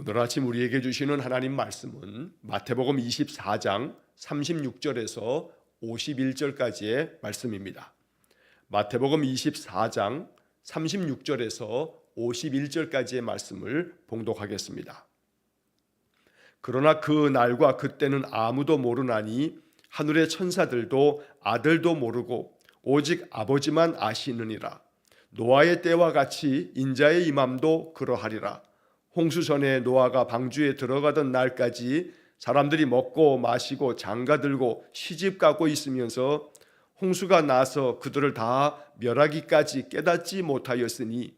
오늘 아침 우리에게 주시는 하나님 말씀은 마태복음 24장 36절에서 51절까지의 말씀입니다. 마태복음 24장 36절에서 51절까지의 말씀을 봉독하겠습니다. 그러나 그 날과 그때는 아무도 모르나니 하늘의 천사들도 아들도 모르고 오직 아버지만 아시느니라. 노아의 때와 같이 인자의 임함도 그러하리라. 홍수 전에 노아가 방주에 들어가던 날까지 사람들이 먹고 마시고 장가들고 시집가고 있으면서 홍수가 나서 그들을 다 멸하기까지 깨닫지 못하였으니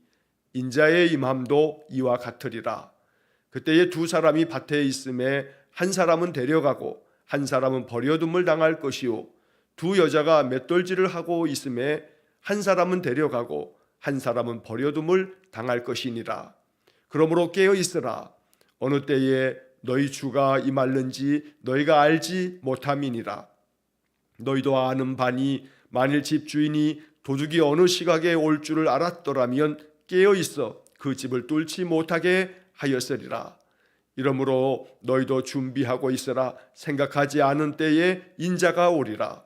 인자의 임함도 이와 같으리라. 그때에 두 사람이 밭에 있음에 한 사람은 데려가고 한 사람은 버려둠을 당할 것이요 두 여자가 맷돌질을 하고 있음에 한 사람은 데려가고 한 사람은 버려둠을 당할 것이니라. 그러므로 깨어 있으라. 어느 때에 너희 주가 임할는지 너희가 알지 못함이니라. 너희도 아는 바니 만일 집주인이 도둑이 어느 시각에 올 줄을 알았더라면 깨어 있어 그 집을 뚫지 못하게 하였으리라. 이러므로 너희도 준비하고 있으라. 생각하지 않은 때에 인자가 오리라.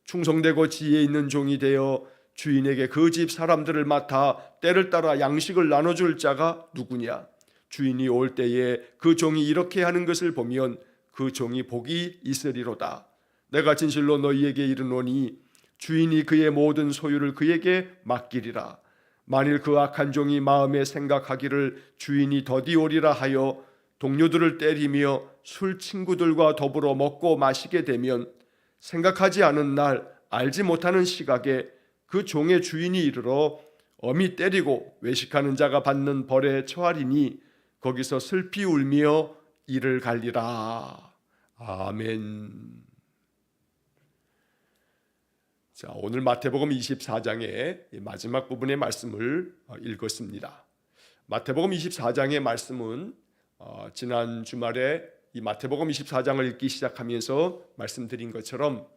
충성되고 지혜 있는 종이 되어 주인에게 그 집 사람들을 맡아 때를 따라 양식을 나눠줄 자가 누구냐? 주인이 올 때에 그 종이 이렇게 하는 것을 보면 그 종이 복이 있으리로다. 내가 진실로 너희에게 이르노니 주인이 그의 모든 소유를 그에게 맡기리라. 만일 그 악한 종이 마음에 생각하기를 주인이 더디 오리라 하여 동료들을 때리며 술 친구들과 더불어 먹고 마시게 되면 생각하지 않은 날 알지 못하는 시각에 그 종의 주인이 이르러 엄히 때리고 외식하는 자가 받는 벌에 처하리니 거기서 슬피 울며 이를 갈리라. 아멘. 자, 오늘 마태복음 24장의 마지막 부분의 말씀을 읽었습니다. 마태복음 24장의 말씀은 지난 주말에 이 마태복음 24장을 읽기 시작하면서 말씀드린 것처럼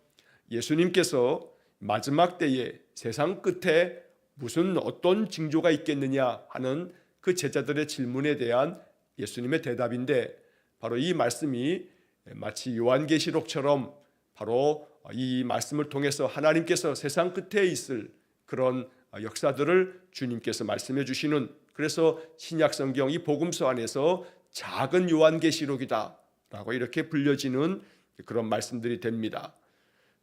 예수님께서 마지막 때에 세상 끝에 무슨 어떤 징조가 있겠느냐 하는 그 제자들의 질문에 대한 예수님의 대답인데, 바로 이 말씀이 마치 요한계시록처럼 바로 이 말씀을 통해서 하나님께서 세상 끝에 있을 그런 역사들을 주님께서 말씀해 주시는, 그래서 신약성경 이 복음서 안에서 작은 요한계시록이다 라고 이렇게 불려지는 그런 말씀들이 됩니다.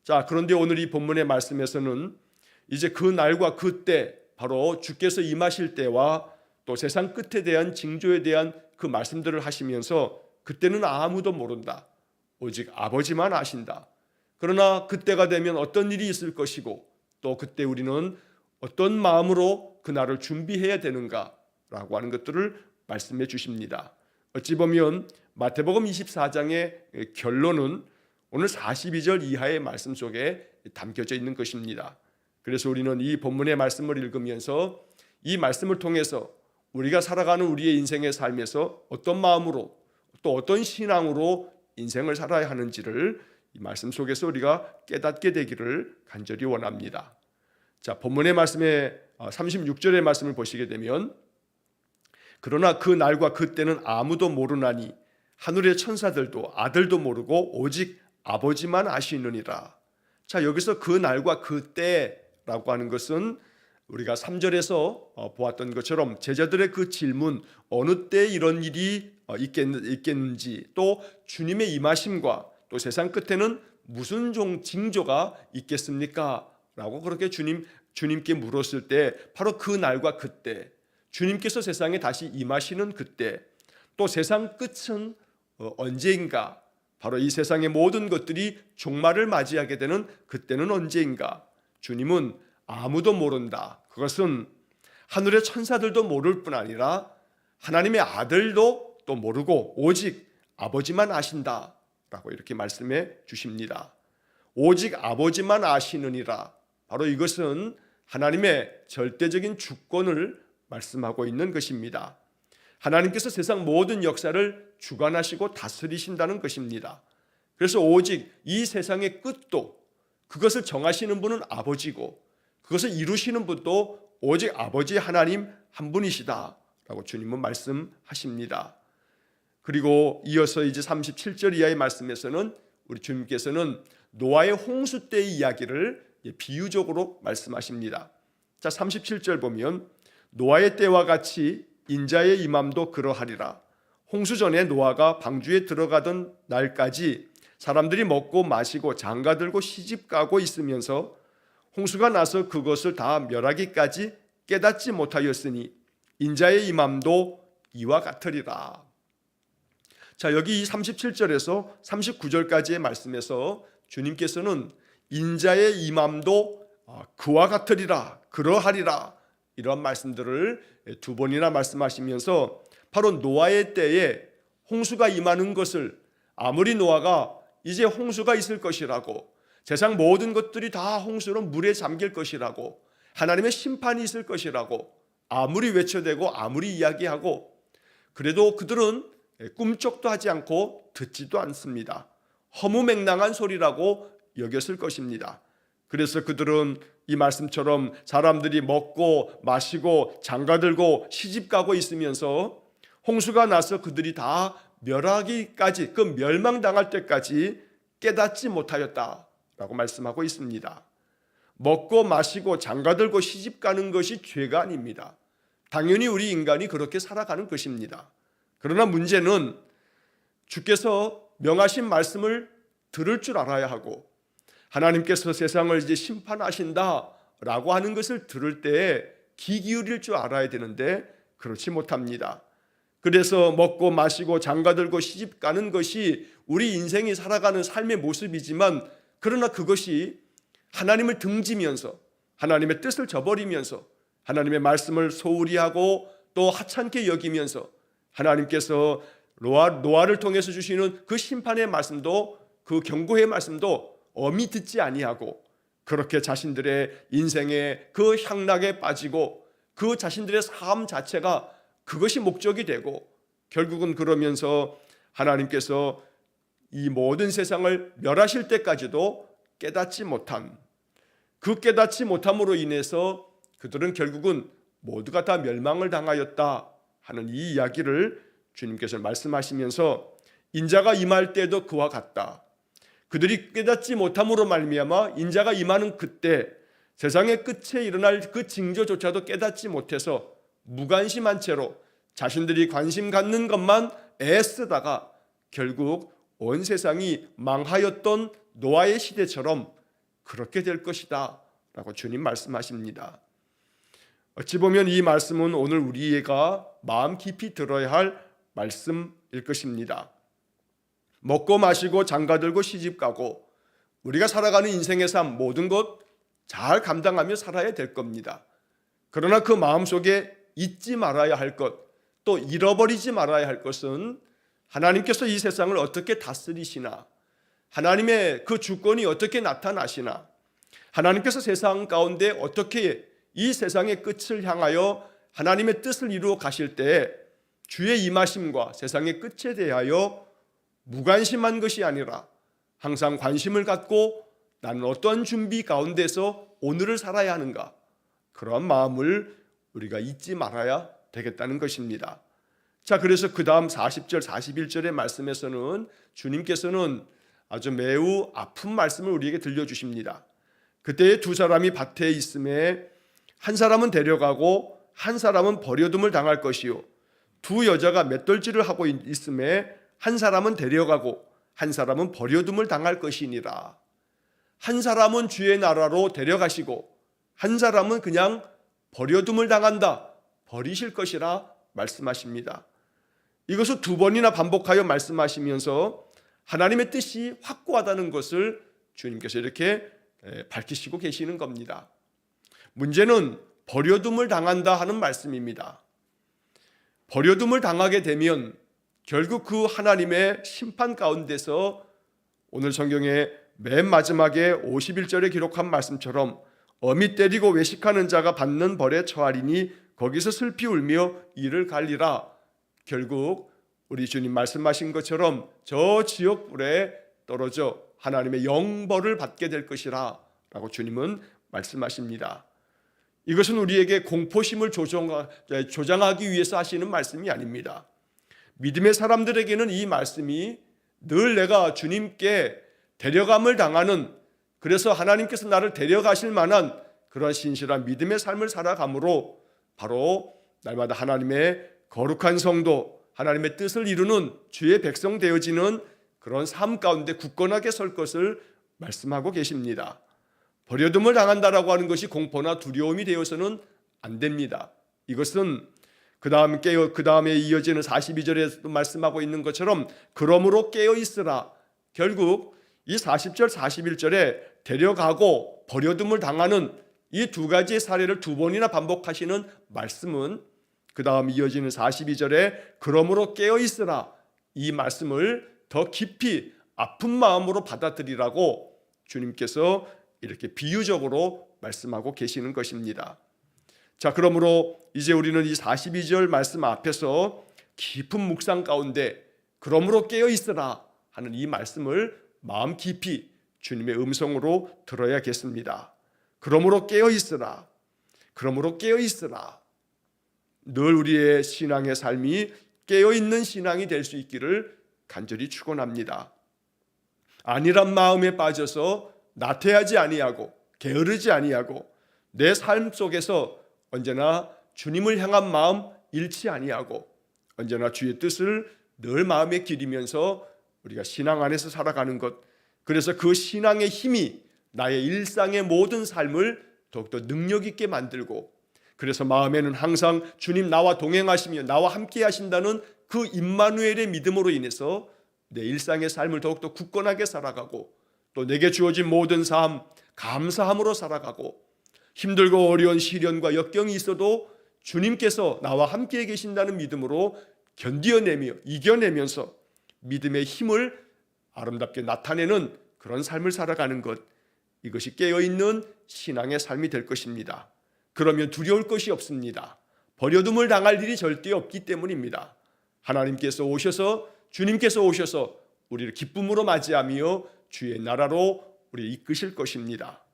자, 그런데 오늘 이 본문의 말씀에서는 이제 그 날과 그때, 바로 주께서 임하실 때와 또 세상 끝에 대한 징조에 대한 그 말씀들을 하시면서 그때는 아무도 모른다. 오직 아버지만 아신다. 그러나 그때가 되면 어떤 일이 있을 것이고 또 그때 우리는 어떤 마음으로 그날을 준비해야 되는가라고 하는 것들을 말씀해 주십니다. 어찌 보면 마태복음 24장의 결론은 오늘 42절 이하의 말씀 속에 담겨져 있는 것입니다. 그래서 우리는 이 본문의 말씀을 읽으면서 이 말씀을 통해서 우리가 살아가는 우리의 인생의 삶에서 어떤 마음으로 또 어떤 신앙으로 인생을 살아야 하는지를 이 말씀 속에서 우리가 깨닫게 되기를 간절히 원합니다. 자, 본문의 말씀의 36절의 말씀을 보시게 되면 그러나 그 날과 그때는 아무도 모르나니 하늘의 천사들도 아들도 모르고 오직 아버지만 아시느니라. 자, 여기서 그 날과 그때라고 하는 것은 우리가 3절에서 보았던 것처럼 제자들의 그 질문, 어느 때 이런 일이 있겠는지, 또 주님의 임하심과 또 세상 끝에는 무슨 징조가 있겠습니까? 라고 그렇게 주님께 물었을 때 바로 그 날과 그때, 주님께서 세상에 다시 임하시는 그때, 또 세상 끝은 언제인가, 바로 이 세상의 모든 것들이 종말을 맞이하게 되는 그때는 언제인가, 주님은 아무도 모른다. 그것은 하늘의 천사들도 모를 뿐 아니라 하나님의 아들도 또 모르고 오직 아버지만 아신다 라고 이렇게 말씀해 주십니다. 오직 아버지만 아시느니라. 바로 이것은 하나님의 절대적인 주권을 말씀하고 있는 것입니다. 하나님께서 세상 모든 역사를 주관하시고 다스리신다는 것입니다. 그래서 오직 이 세상의 끝도 그것을 정하시는 분은 아버지고 그것을 이루시는 분도 오직 아버지 하나님 한 분이시다 라고 주님은 말씀하십니다. 그리고 이어서 이제 37절 이하의 말씀에서는 우리 주님께서는 노아의 홍수 때의 이야기를 비유적으로 말씀하십니다. 자, 37절 보면 노아의 때와 같이 인자의 임함도 그러하리라. 홍수 전에 노아가 방주에 들어가던 날까지 사람들이 먹고 마시고 장가들고 시집가고 있으면서 홍수가 나서 그것을 다 멸하기까지 깨닫지 못하였으니 인자의 임함도 이와 같으리라. 자, 여기 이 37절에서 39절까지의 말씀에서 주님께서는 인자의 임함도 그와 같으리라, 그러하리라 이런 말씀들을 두 번이나 말씀하시면서 바로 노아의 때에 홍수가 임하는 것을 아무리 노아가 이제 홍수가 있을 것이라고, 세상 모든 것들이 다 홍수로 물에 잠길 것이라고, 하나님의 심판이 있을 것이라고 아무리 외쳐대고 아무리 이야기하고 그래도 그들은 꿈쩍도 하지 않고 듣지도 않습니다. 허무맹랑한 소리라고 여겼을 것입니다. 그래서 그들은 이 말씀처럼 사람들이 먹고 마시고 장가들고 시집가고 있으면서 홍수가 나서 그들이 다 멸하기까지, 그 멸망당할 때까지 깨닫지 못하였다라고 말씀하고 있습니다. 먹고 마시고 장가들고 시집가는 것이 죄가 아닙니다. 당연히 우리 인간이 그렇게 살아가는 것입니다. 그러나 문제는 주께서 명하신 말씀을 들을 줄 알아야 하고 하나님께서 세상을 이제 심판하신다라고 하는 것을 들을 때에 귀 기울일 줄 알아야 되는데 그렇지 못합니다. 그래서 먹고 마시고 장가들고 시집가는 것이 우리 인생이 살아가는 삶의 모습이지만, 그러나 그것이 하나님을 등지면서 하나님의 뜻을 저버리면서 하나님의 말씀을 소홀히 하고 또 하찮게 여기면서 하나님께서 노아를 통해서 주시는 그 심판의 말씀도, 그 경고의 말씀도 엄히 듣지 아니하고 그렇게 자신들의 인생의 그 향락에 빠지고 그 자신들의 삶 자체가 그것이 목적이 되고 결국은 그러면서 하나님께서 이 모든 세상을 멸하실 때까지도 깨닫지 못한, 그 깨닫지 못함으로 인해서 그들은 결국은 모두가 다 멸망을 당하였다 하는 이 이야기를 주님께서 말씀하시면서 인자가 임할 때도 그와 같다. 그들이 깨닫지 못함으로 말미암아 인자가 임하는 그때 세상의 끝에 일어날 그 징조조차도 깨닫지 못해서 무관심한 채로 자신들이 관심 갖는 것만 애쓰다가 결국 온 세상이 망하였던 노아의 시대처럼 그렇게 될 것이다 라고 주님 말씀하십니다. 어찌 보면 이 말씀은 오늘 우리가 마음 깊이 들어야 할 말씀일 것입니다. 먹고 마시고 장가들고 시집가고 우리가 살아가는 인생의 삶 모든 것 잘 감당하며 살아야 될 겁니다. 그러나 그 마음속에 잊지 말아야 할 것, 또 잃어버리지 말아야 할 것은 하나님께서 이 세상을 어떻게 다스리시나, 하나님의 그 주권이 어떻게 나타나시나, 하나님께서 세상 가운데 어떻게 이 세상의 끝을 향하여 하나님의 뜻을 이루어 가실 때 주의 임하심과 세상의 끝에 대하여 무관심한 것이 아니라 항상 관심을 갖고 나는 어떠한 준비 가운데서 오늘을 살아야 하는가, 그런 마음을 우리가 잊지 말아야 되겠다는 것입니다. 자, 그래서 그 다음 40절 41절의 말씀에서는 주님께서는 아주 매우 아픈 말씀을 우리에게 들려주십니다. 그때 두 사람이 밭에 있음에 한 사람은 데려가고 한 사람은 버려둠을 당할 것이요, 두 여자가 맷돌질을 하고 있음에 한 사람은 데려가고 한 사람은 버려둠을 당할 것이니라. 한 사람은 주의 나라로 데려가시고 한 사람은 그냥 버려둠을 당한다, 버리실 것이라 말씀하십니다. 이것을 두 번이나 반복하여 말씀하시면서 하나님의 뜻이 확고하다는 것을 주님께서 이렇게 밝히시고 계시는 겁니다. 문제는 버려둠을 당한다 하는 말씀입니다. 버려둠을 당하게 되면 결국 그 하나님의 심판 가운데서 오늘 성경의 맨 마지막에 51절에 기록한 말씀처럼 어미 때리고 외식하는 자가 받는 벌에 처하리니 거기서 슬피 울며 이를 갈리라. 결국 우리 주님 말씀하신 것처럼 저 지옥불에 떨어져 하나님의 영벌을 받게 될 것이라 라고 주님은 말씀하십니다. 이것은 우리에게 공포심을 조장하기 위해서 하시는 말씀이 아닙니다. 믿음의 사람들에게는 이 말씀이 늘 내가 주님께 데려감을 당하는, 그래서 하나님께서 나를 데려가실 만한 그런 신실한 믿음의 삶을 살아감으로 바로 날마다 하나님의 거룩한 성도, 하나님의 뜻을 이루는 주의 백성 되어지는 그런 삶 가운데 굳건하게 설 것을 말씀하고 계십니다. 버려둠을 당한다라고 하는 것이 공포나 두려움이 되어서는 안 됩니다. 이것은 그 다음에 이어지는 42절에도 말씀하고 있는 것처럼 그러므로 깨어 있으라. 결국 이 40절 41절에 데려가고 버려둠을 당하는 이 두 가지의 사례를 두 번이나 반복하시는 말씀은 그 다음 이어지는 42절에 그러므로 깨어 있으라, 이 말씀을 더 깊이 아픈 마음으로 받아들이라고 주님께서 이렇게 비유적으로 말씀하고 계시는 것입니다. 자, 그러므로 이제 우리는 이 42절 말씀 앞에서 깊은 묵상 가운데 그러므로 깨어 있으라 하는 이 말씀을 마음 깊이 주님의 음성으로 들어야겠습니다. 그러므로 깨어 있으라. 그러므로 깨어 있으라. 늘 우리의 신앙의 삶이 깨어 있는 신앙이 될 수 있기를 간절히 축원합니다. 안일한 마음에 빠져서 나태하지 아니하고 게으르지 아니하고 내 삶 속에서 언제나 주님을 향한 마음 잃지 아니하고 언제나 주의 뜻을 늘 마음에 기리면서 우리가 신앙 안에서 살아가는 것, 그래서 그 신앙의 힘이 나의 일상의 모든 삶을 더욱더 능력 있게 만들고, 그래서 마음에는 항상 주님 나와 동행하시며 나와 함께 하신다는 그 임마누엘의 믿음으로 인해서 내 일상의 삶을 더욱더 굳건하게 살아가고, 또 내게 주어진 모든 삶 감사함으로 살아가고, 힘들고 어려운 시련과 역경이 있어도 주님께서 나와 함께 계신다는 믿음으로 견디어내며 이겨내면서 믿음의 힘을 아름답게 나타내는 그런 삶을 살아가는 것, 이것이 깨어있는 신앙의 삶이 될 것입니다. 그러면 두려울 것이 없습니다. 버려둠을 당할 일이 절대 없기 때문입니다. 하나님께서 오셔서, 주님께서 오셔서 우리를 기쁨으로 맞이하며 주의 나라로 우리를 이끄실 것입니다.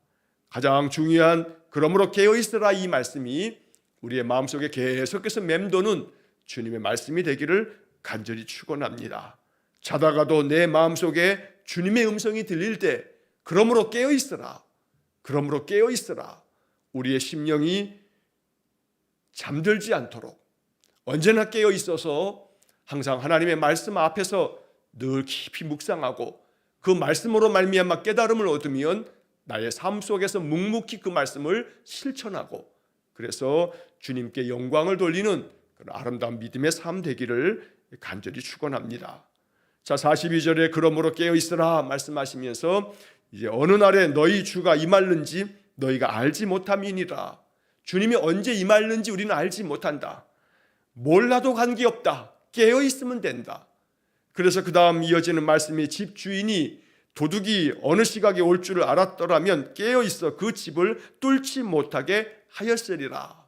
가장 중요한 그러므로 깨어있으라, 이 말씀이 우리의 마음속에 계속해서 맴도는 주님의 말씀이 되기를 간절히 축원합니다. 자다가도 내 마음속에 주님의 음성이 들릴 때 그러므로 깨어있으라, 그러므로 깨어있으라, 우리의 심령이 잠들지 않도록 언제나 깨어있어서 항상 하나님의 말씀 앞에서 늘 깊이 묵상하고 그 말씀으로 말미암아 깨달음을 얻으면 나의 삶 속에서 묵묵히 그 말씀을 실천하고, 그래서 주님께 영광을 돌리는 그런 아름다운 믿음의 삶 되기를 간절히 축원합니다. 자, 42절에 그러므로 깨어있으라 말씀하시면서 이제 어느 날에 너희 주가 임할는지 너희가 알지 못함이니라. 주님이 언제 임할는지 우리는 알지 못한다. 몰라도 관계없다. 깨어있으면 된다. 그래서 그 다음 이어지는 말씀이 집주인이 도둑이 어느 시각에 올 줄을 알았더라면 깨어있어 그 집을 뚫지 못하게 하였으리라.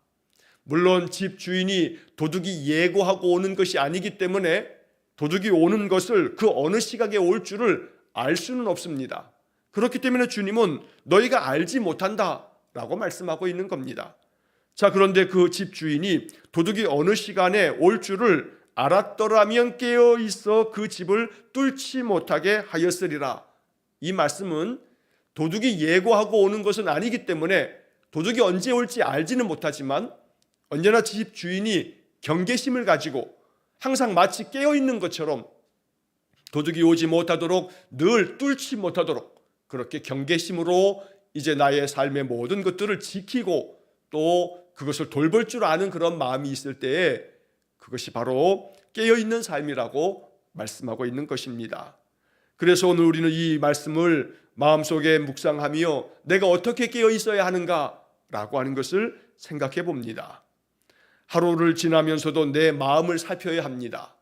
물론 집주인이 도둑이 예고하고 오는 것이 아니기 때문에 도둑이 오는 것을 그 어느 시각에 올 줄을 알 수는 없습니다. 그렇기 때문에 주님은 너희가 알지 못한다 라고 말씀하고 있는 겁니다. 자, 그런데 그 집주인이 도둑이 어느 시간에 올 줄을 알았더라면 깨어있어 그 집을 뚫지 못하게 하였으리라. 이 말씀은 도둑이 예고하고 오는 것은 아니기 때문에 도둑이 언제 올지 알지는 못하지만 언제나 집 주인이 경계심을 가지고 항상 마치 깨어있는 것처럼 도둑이 오지 못하도록, 늘 뚫지 못하도록 그렇게 경계심으로 이제 나의 삶의 모든 것들을 지키고 또 그것을 돌볼 줄 아는 그런 마음이 있을 때에 그것이 바로 깨어있는 삶이라고 말씀하고 있는 것입니다. 그래서 오늘 우리는 이 말씀을 마음속에 묵상하며 내가 어떻게 깨어 있어야 하는가라고 하는 것을 생각해 봅니다. 하루를 지나면서도 내 마음을 살펴야 합니다.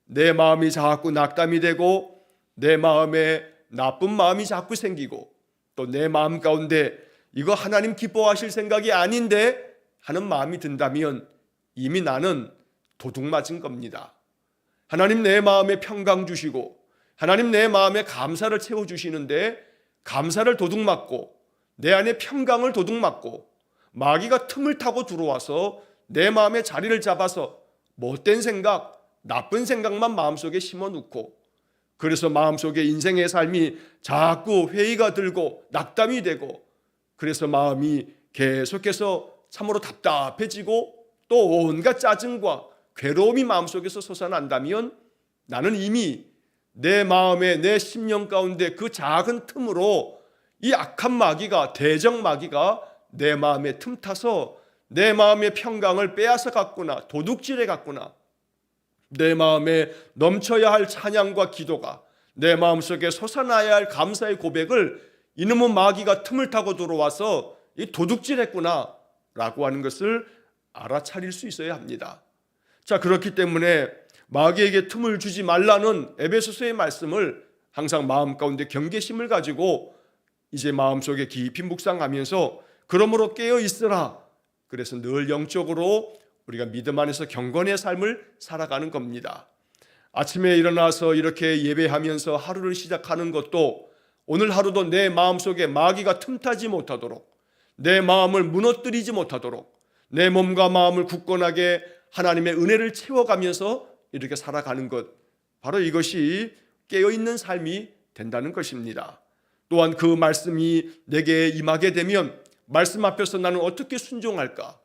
내 마음이 자꾸 낙담이 되고 내 마음에 나쁜 마음이 자꾸 생기고 또 내 마음 가운데 이거 하나님 기뻐하실 생각이 아닌데 하는 마음이 든다면 이미 나는 도둑 맞은 겁니다. 하나님 내 마음에 평강 주시고 하나님 내 마음에 감사를 채워주시는데 감사를 도둑맞고 내 안에 평강을 도둑맞고 마귀가 틈을 타고 들어와서 내 마음에 자리를 잡아서 못된 생각, 나쁜 생각만 마음속에 심어놓고, 그래서 마음속에 인생의 삶이 자꾸 회의가 들고 낙담이 되고, 그래서 마음이 계속해서 참으로 답답해지고 또 온갖 짜증과 괴로움이 마음속에서 솟아난다면, 나는 이미 내 마음에, 내 심령 가운데 그 작은 틈으로 이 악한 마귀가, 대적 마귀가 내 마음에 틈타서 내 마음의 평강을 빼앗아 갔구나, 도둑질해 갔구나. 내 마음에 넘쳐야 할 찬양과 기도가, 내 마음속에 솟아나야 할 감사의 고백을 이놈의 마귀가 틈을 타고 들어와서 이 도둑질했구나 라고 하는 것을 알아차릴 수 있어야 합니다. 자, 그렇기 때문에 마귀에게 틈을 주지 말라는 에베소서의 말씀을 항상 마음 가운데 경계심을 가지고 이제 마음속에 깊이 묵상하면서 그러므로 깨어 있으라. 그래서 늘 영적으로 우리가 믿음 안에서 경건의 삶을 살아가는 겁니다. 아침에 일어나서 이렇게 예배하면서 하루를 시작하는 것도 오늘 하루도 내 마음속에 마귀가 틈타지 못하도록, 내 마음을 무너뜨리지 못하도록 내 몸과 마음을 굳건하게 하나님의 은혜를 채워가면서 이렇게 살아가는 것, 바로 이것이 깨어있는 삶이 된다는 것입니다. 또한 그 말씀이 내게 임하게 되면 말씀 앞에서 나는 어떻게 순종할까?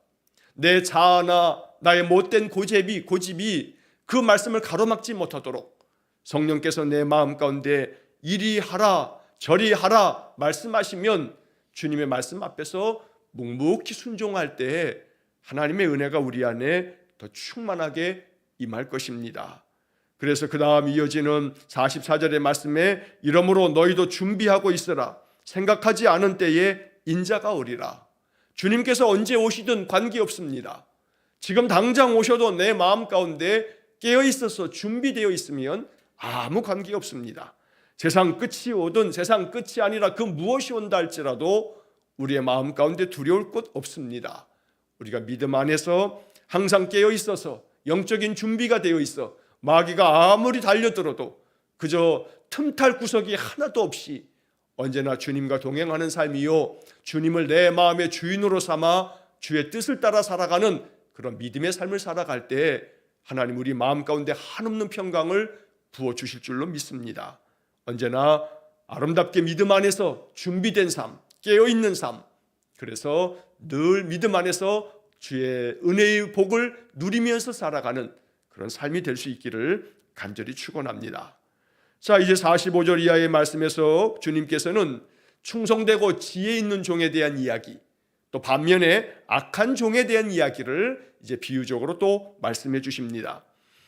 내 자아나 나의 못된 고집이 그 말씀을 가로막지 못하도록 성령께서 내 마음 가운데 이리 하라 저리 하라 말씀하시면 주님의 말씀 앞에서 묵묵히 순종할 때에 하나님의 은혜가 우리 안에 더 충만하게 임할 것입니다. 그래서 그 다음 이어지는 44절의 말씀에 이러므로 너희도 준비하고 있으라. 생각하지 않은 때에 인자가 오리라. 주님께서 언제 오시든 관계없습니다. 지금 당장 오셔도 내 마음 가운데 깨어 있어서 준비되어 있으면 아무 관계없습니다. 세상 끝이 오든 세상 끝이 아니라 그 무엇이 온다 할지라도 우리의 마음 가운데 두려울 것 없습니다. 우리가 믿음 안에서 항상 깨어 있어서 영적인 준비가 되어 있어 마귀가 아무리 달려들어도 그저 틈탈 구석이 하나도 없이 언제나 주님과 동행하는 삶이요, 주님을 내 마음의 주인으로 삼아 주의 뜻을 따라 살아가는 그런 믿음의 삶을 살아갈 때 하나님 우리 마음 가운데 한없는 평강을 부어주실 줄로 믿습니다. 언제나 아름답게 믿음 안에서 준비된 삶, 깨어있는 삶, 그래서 늘 믿음 안에서 주의 은혜의 복을 누리면서 살아가는 그런 삶이 될 수 있기를 간절히 축원합니다. 자, 이제 45절 이하의 말씀에서 주님께서는 충성되고 지혜 있는 종에 대한 이야기, 또 반면에 악한 종에 대한 이야기를 이제 비유적으로 또 말씀해 주십니다.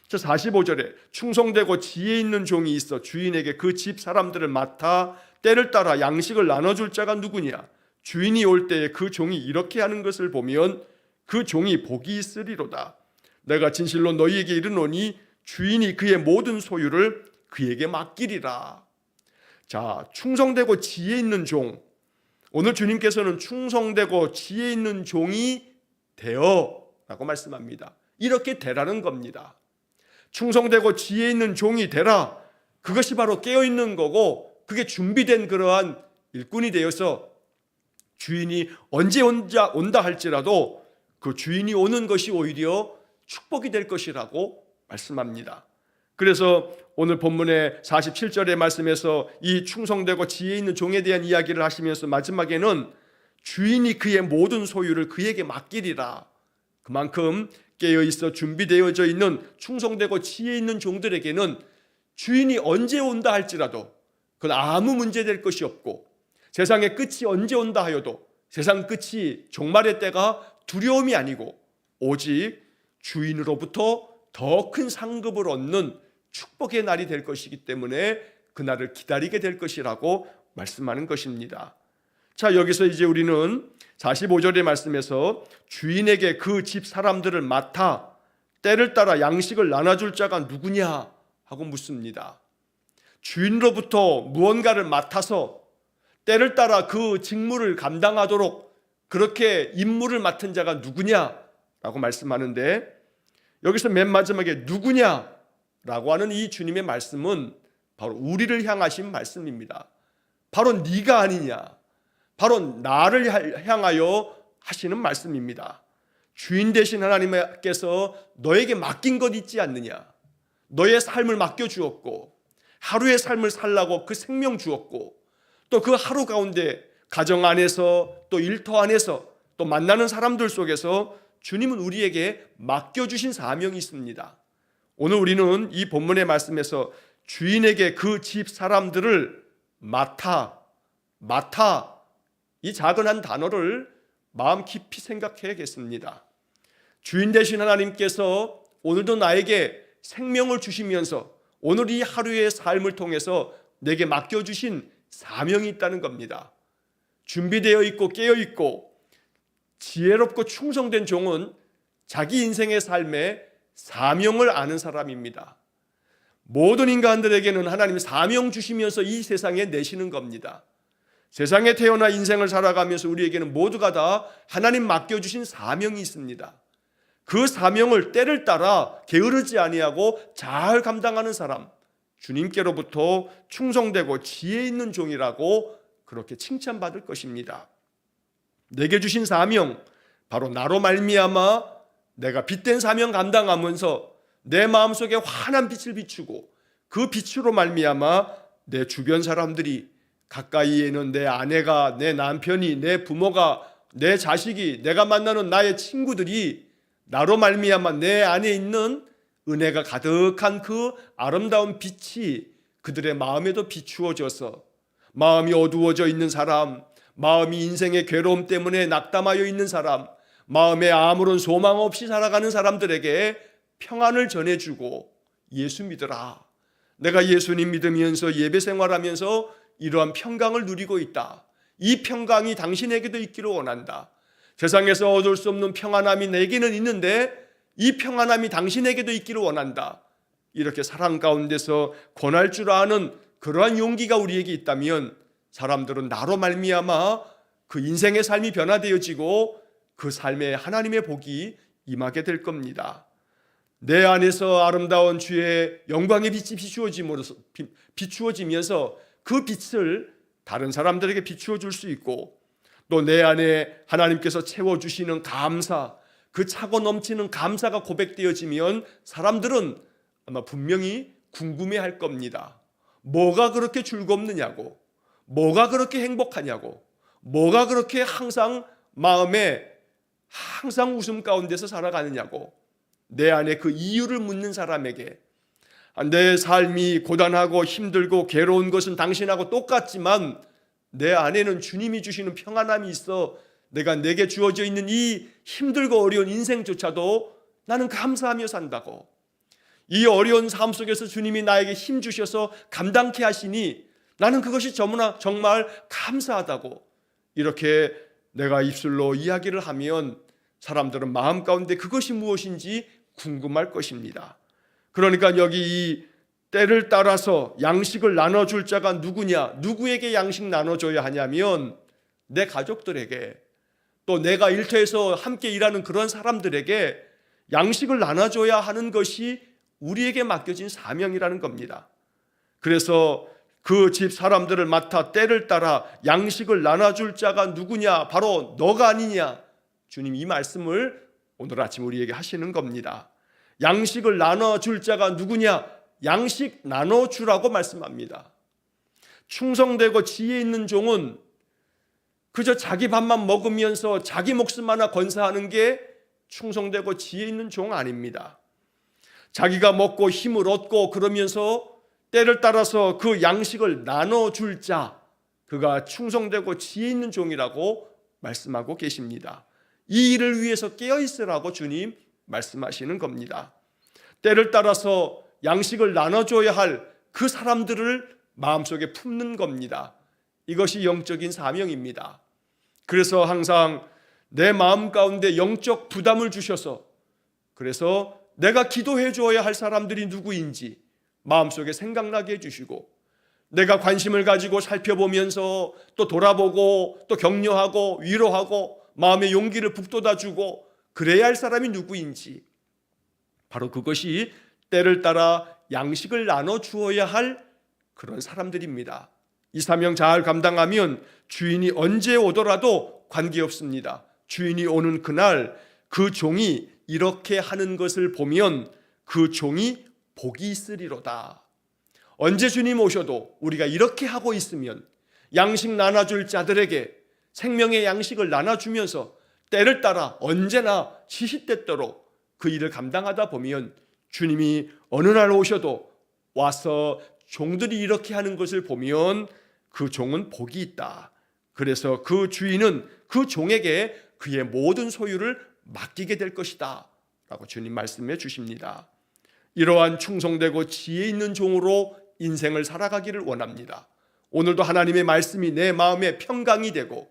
자, 45절에 충성되고 지혜 있는 종이 있어 주인에게 그 집 사람들을 맡아 때를 따라 양식을 나눠줄 자가 누구냐? 주인이 올 때에 그 종이 이렇게 하는 것을 보면 그 종이 복이 있으리로다. 내가 진실로 너희에게 이르노니 주인이 그의 모든 소유를 그에게 맡기리라. 자, 충성되고 지혜 있는 종, 오늘 주님께서는 충성되고 지혜 있는 종이 되어 라고 말씀합니다. 이렇게 되라는 겁니다. 충성되고 지혜 있는 종이 되라. 그것이 바로 깨어있는 거고 그게 준비된 그러한 일꾼이 되어서 주인이 언제 온다 할지라도 그 주인이 오는 것이 오히려 축복이 될 것이라고 말씀합니다. 그래서 오늘 본문의 47절의 말씀에서 이 충성되고 지혜 있는 종에 대한 이야기를 하시면서 마지막에는 주인이 그의 모든 소유를 그에게 맡기리라. 그만큼 깨어있어 준비되어져 있는 충성되고 지혜 있는 종들에게는 주인이 언제 온다 할지라도 그건 아무 문제될 것이 없고, 세상의 끝이 언제 온다 하여도 세상 끝이 종말의 때가 두려움이 아니고 오직 주인으로부터 더 큰 상급을 얻는 축복의 날이 될 것이기 때문에 그날을 기다리게 될 것이라고 말씀하는 것입니다. 자, 여기서 이제 우리는 45절의 말씀에서 주인에게 그 집 사람들을 맡아 때를 따라 양식을 나눠줄 자가 누구냐 하고 묻습니다. 주인으로부터 무언가를 맡아서 때를 따라 그 직무를 감당하도록 그렇게 임무를 맡은 자가 누구냐라고 말씀하는데, 여기서 맨 마지막에 누구냐라고 하는 이 주님의 말씀은 바로 우리를 향하신 말씀입니다. 바로 네가 아니냐, 바로 나를 향하여 하시는 말씀입니다. 주인 되신 하나님께서 너에게 맡긴 것 있지 않느냐, 너의 삶을 맡겨주었고 하루의 삶을 살라고 그 생명 주었고 또 그 하루 가운데 가정 안에서 또 일터 안에서 또 만나는 사람들 속에서 주님은 우리에게 맡겨주신 사명이 있습니다. 오늘 우리는 이 본문의 말씀에서 주인에게 그 집 사람들을 맡아 이 작은 한 단어를 마음 깊이 생각해야겠습니다. 주인 되신 하나님께서 오늘도 나에게 생명을 주시면서 오늘 이 하루의 삶을 통해서 내게 맡겨주신 사명이 있다는 겁니다. 준비되어 있고 깨어 있고 지혜롭고 충성된 종은 자기 인생의 삶에 사명을 아는 사람입니다. 모든 인간들에게는 하나님 사명 주시면서 이 세상에 내시는 겁니다. 세상에 태어나 인생을 살아가면서 우리에게는 모두가 다 하나님 맡겨주신 사명이 있습니다. 그 사명을 때를 따라 게으르지 아니하고 잘 감당하는 사람, 주님께로부터 충성되고 지혜 있는 종이라고 그렇게 칭찬받을 것입니다. 내게 주신 사명, 바로 나로 말미암아 내가 빛된 사명 감당하면서 내 마음속에 환한 빛을 비추고 그 빛으로 말미암아 내 주변 사람들이, 가까이에는 내 아내가, 내 남편이, 내 부모가, 내 자식이, 내가 만나는 나의 친구들이 나로 말미암아 내 안에 있는 은혜가 가득한 그 아름다운 빛이 그들의 마음에도 비추어져서 마음이 어두워져 있는 사람, 마음이 인생의 괴로움 때문에 낙담하여 있는 사람, 마음에 아무런 소망 없이 살아가는 사람들에게 평안을 전해주고, 예수 믿으라, 내가 예수님 믿으면서 예배 생활하면서 이러한 평강을 누리고 있다, 이 평강이 당신에게도 있기를 원한다, 세상에서 얻을 수 없는 평안함이 내게는 있는데 이 평안함이 당신에게도 있기를 원한다, 이렇게 사랑 가운데서 권할 줄 아는 그러한 용기가 우리에게 있다면 사람들은 나로 말미암아 그 인생의 삶이 변화되어지고 그 삶에 하나님의 복이 임하게 될 겁니다. 내 안에서 아름다운 주의 영광의 빛이 비추어지면서 그 빛을 다른 사람들에게 비추어 줄 수 있고, 또 내 안에 하나님께서 채워주시는 감사, 그 차고 넘치는 감사가 고백되어지면 사람들은 아마 분명히 궁금해할 겁니다. 뭐가 그렇게 즐겁느냐고, 뭐가 그렇게 행복하냐고, 뭐가 그렇게 항상 마음에 항상 웃음 가운데서 살아가느냐고, 내 안에 그 이유를 묻는 사람에게 내 삶이 고단하고 힘들고 괴로운 것은 당신하고 똑같지만 내 안에는 주님이 주시는 평안함이 있어 내게 주어져 있는 이 힘들고 어려운 인생조차도 나는 감사하며 산다고, 이 어려운 삶 속에서 주님이 나에게 힘 주셔서 감당케 하시니 나는 그것이 정말 감사하다고, 이렇게 내가 입술로 이야기를 하면 사람들은 마음 가운데 그것이 무엇인지 궁금할 것입니다. 그러니까 여기 이 때를 따라서 양식을 나눠줄 자가 누구냐, 누구에게 양식 나눠줘야 하냐면 내 가족들에게, 또 내가 일터에서 함께 일하는 그런 사람들에게 양식을 나눠줘야 하는 것이 우리에게 맡겨진 사명이라는 겁니다. 그래서 그 집 사람들을 맡아 때를 따라 양식을 나눠줄 자가 누구냐, 바로 너가 아니냐, 주님 이 말씀을 오늘 아침 우리에게 하시는 겁니다. 양식을 나눠줄 자가 누구냐, 양식 나눠주라고 말씀합니다. 충성되고 지혜 있는 종은 그저 자기 밥만 먹으면서 자기 목숨 하나 건사하는 게 충성되고 지혜 있는 종 아닙니다. 자기가 먹고 힘을 얻고 그러면서 때를 따라서 그 양식을 나눠줄 자, 그가 충성되고 지혜 있는 종이라고 말씀하고 계십니다. 이 일을 위해서 깨어있으라고 주님 말씀하시는 겁니다. 때를 따라서 양식을 나눠줘야 할 그 사람들을 마음속에 품는 겁니다. 이것이 영적인 사명입니다. 그래서 항상 내 마음 가운데 영적 부담을 주셔서, 그래서 내가 기도해 줘야 할 사람들이 누구인지 마음속에 생각나게 해주시고, 내가 관심을 가지고 살펴보면서 또 돌아보고 또 격려하고 위로하고 마음의 용기를 북돋아주고 그래야 할 사람이 누구인지, 바로 그것이 때를 따라 양식을 나눠주어야 할 그런 사람들입니다. 이 사명 잘 감당하면 주인이 언제 오더라도 관계없습니다. 주인이 오는 그날 그 종이 이렇게 하는 것을 보면 그 종이 복이 있으리로다. 언제 주님 오셔도 우리가 이렇게 하고 있으면 양식 나눠줄 자들에게 생명의 양식을 나눠주면서 때를 따라 언제나 시시때때로 그 일을 감당하다 보면 주님이 어느 날 오셔도 와서 종들이 이렇게 하는 것을 보면 그 종은 복이 있다. 그래서 그 주인은 그 종에게 그의 모든 소유를 맡기게 될 것이다 라고 주님 말씀해 주십니다. 이러한 충성되고 지혜 있는 종으로 인생을 살아가기를 원합니다. 오늘도 하나님의 말씀이 내 마음에 평강이 되고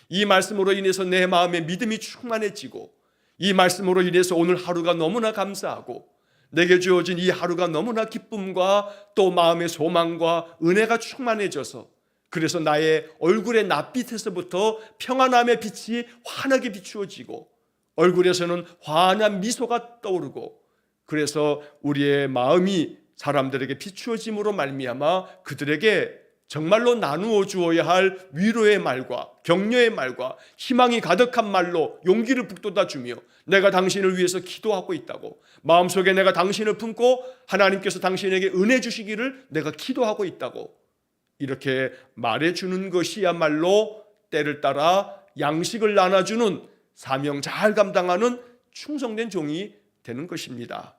이 말씀으로 인해서 내 마음에 믿음이 충만해지고 이 말씀으로 인해서 오늘 하루가 너무나 감사하고 내게 주어진 이 하루가 너무나 기쁨과 또 마음의 소망과 은혜가 충만해져서 그래서 나의 얼굴의 낯빛에서부터 평안함의 빛이 환하게 비추어지고 얼굴에서는 환한 미소가 떠오르고 그래서 우리의 마음이 사람들에게 비추어짐으로 말미암아 그들에게 정말로 나누어 주어야 할 위로의 말과 격려의 말과 희망이 가득한 말로 용기를 북돋아 주며 내가 당신을 위해서 기도하고 있다고 마음속에 내가 당신을 품고 하나님께서 당신에게 은혜 주시기를 내가 기도하고 있다고 이렇게 말해주는 것이야말로 때를 따라 양식을 나눠주는 사명 잘 감당하는 충성된 종이 되는 것입니다.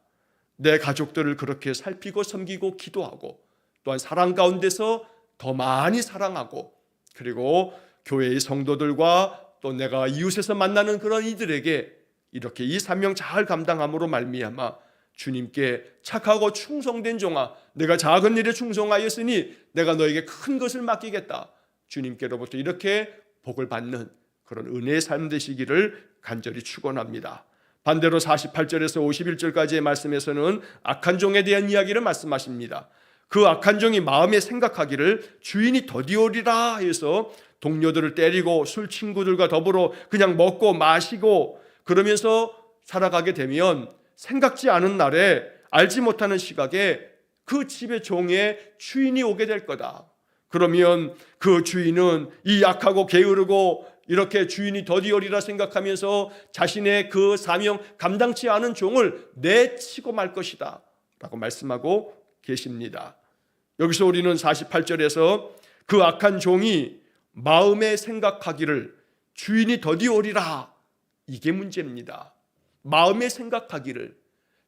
내 가족들을 그렇게 살피고 섬기고 기도하고 또한 사랑 가운데서 더 많이 사랑하고 그리고 교회의 성도들과 또 내가 이웃에서 만나는 그런 이들에게 이렇게 이 사명 잘 감당함으로 말미암아 주님께 착하고 충성된 종아 내가 작은 일에 충성하였으니 내가 너에게 큰 것을 맡기겠다. 주님께로부터 이렇게 복을 받는 그런 은혜의 삶 되시기를 간절히 축원합니다. 반대로 48절에서 51절까지의 말씀에서는 악한 종에 대한 이야기를 말씀하십니다. 그 악한 종이 마음에 생각하기를 주인이 더디오리라 해서 동료들을 때리고 술 친구들과 더불어 그냥 먹고 마시고 그러면서 살아가게 되면 생각지 않은 날에 알지 못하는 시각에 그 집의 종의 주인이 오게 될 거다. 그러면 그 주인은 이 약하고 게으르고 이렇게 주인이 더디오리라 생각하면서 자신의 그 사명 감당치 않은 종을 내치고 말 것이다 라고 말씀하고 계십니다. 여기서 우리는 48절에서 그 악한 종이 마음에 생각하기를 주인이 더디오리라 이게 문제입니다. 마음에 생각하기를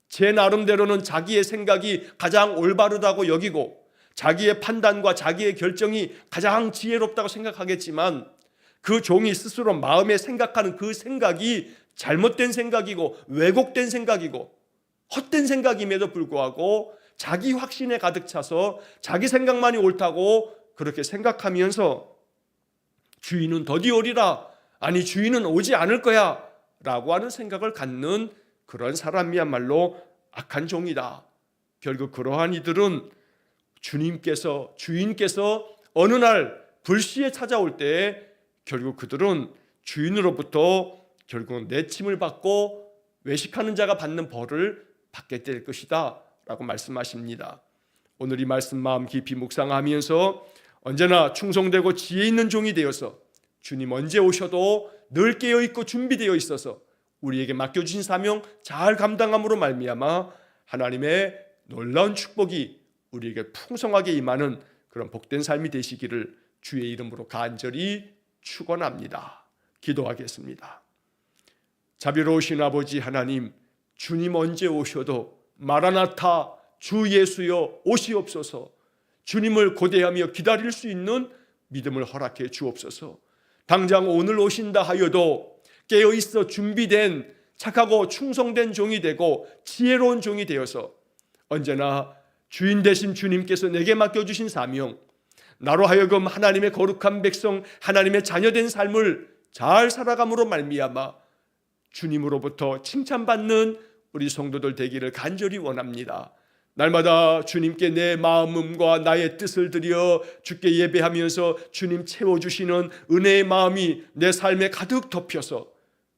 제 나름대로는 자기의 생각이 가장 올바르다고 여기고 자기의 판단과 자기의 결정이 가장 지혜롭다고 생각하겠지만 그 종이 스스로 마음에 생각하는 그 생각이 잘못된 생각이고 왜곡된 생각이고 헛된 생각임에도 불구하고 자기 확신에 가득 차서 자기 생각만이 옳다고 그렇게 생각하면서 주인은 더디오리라 아니 주인은 오지 않을 거야 라고 하는 생각을 갖는 그런 사람이야말로 악한 종이다. 결국 그러한 이들은 주인께서 어느 날 불시에 찾아올 때 결국 그들은 주인으로부터 결국 내침을 받고 외식하는 자가 받는 벌을 받게 될 것이다 라고 말씀하십니다. 오늘 이 말씀 마음 깊이 묵상하면서 언제나 충성되고 지혜 있는 종이 되어서 주님 언제 오셔도 늘 깨어있고 준비되어 있어서 우리에게 맡겨주신 사명 잘 감당함으로 말미암아 하나님의 놀라운 축복이 우리에게 풍성하게 임하는 그런 복된 삶이 되시기를 주의 이름으로 간절히 축원합니다. 기도하겠습니다. 자비로우신 아버지 하나님, 주님 언제 오셔도 마라나타 주 예수여 오시옵소서. 주님을 고대하며 기다릴 수 있는 믿음을 허락해 주옵소서. 당장 오늘 오신다 하여도 깨어있어 준비된 착하고 충성된 종이 되고 지혜로운 종이 되어서 언제나 주인 되신 주님께서 내게 맡겨주신 사명, 나로 하여금 하나님의 거룩한 백성, 하나님의 자녀된 삶을 잘 살아감으로 말미암아 주님으로부터 칭찬받는 우리 성도들 되기를 간절히 원합니다. 날마다 주님께 내 마음과 나의 뜻을 드려 주께 예배하면서 주님 채워주시는 은혜의 마음이 내 삶에 가득 덮여서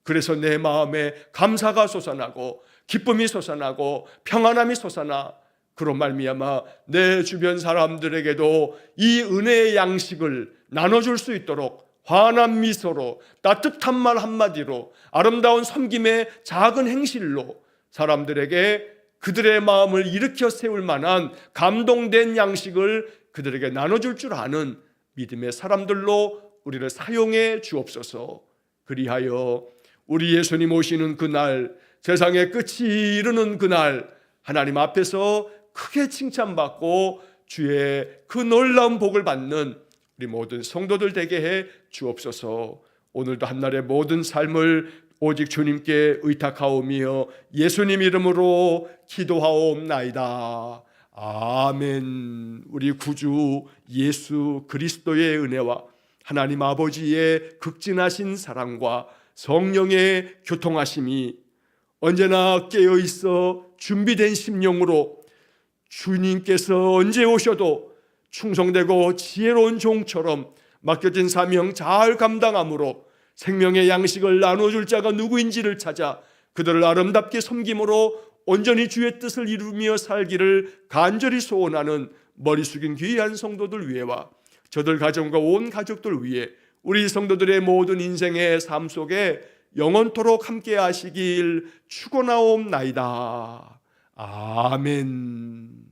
그래서 내 마음에 감사가 솟아나고 기쁨이 솟아나고 평안함이 솟아나 그런 말미암아 내 주변 사람들에게도 이 은혜의 양식을 나눠줄 수 있도록 환한 미소로 따뜻한 말 한마디로 아름다운 섬김의 작은 행실로 사람들에게 그들의 마음을 일으켜 세울 만한 감동된 양식을 그들에게 나눠줄 줄 아는 믿음의 사람들로 우리를 사용해 주옵소서. 그리하여 우리 예수님 오시는 그날, 세상의 끝이 이르는 그날, 하나님 앞에서 크게 칭찬받고 주의 그 놀라운 복을 받는 우리 모든 성도들 되게 해 주옵소서. 오늘도 한날의 모든 삶을 오직 주님께 의탁하오며 예수님 이름으로 기도하옵나이다. 아멘. 우리 구주 예수 그리스도의 은혜와 하나님 아버지의 극진하신 사랑과 성령의 교통하심이 언제나 깨어있어 준비된 심령으로 주님께서 언제 오셔도 충성되고 지혜로운 종처럼 맡겨진 사명 잘 감당함으로 생명의 양식을 나눠줄 자가 누구인지를 찾아 그들을 아름답게 섬김으로 온전히 주의 뜻을 이루며 살기를 간절히 소원하는 머리 숙인 귀한 성도들 위해와 저들 가정과 온 가족들 위해 우리 성도들의 모든 인생의 삶 속에 영원토록 함께 하시길 축원하옵나이다. 아멘.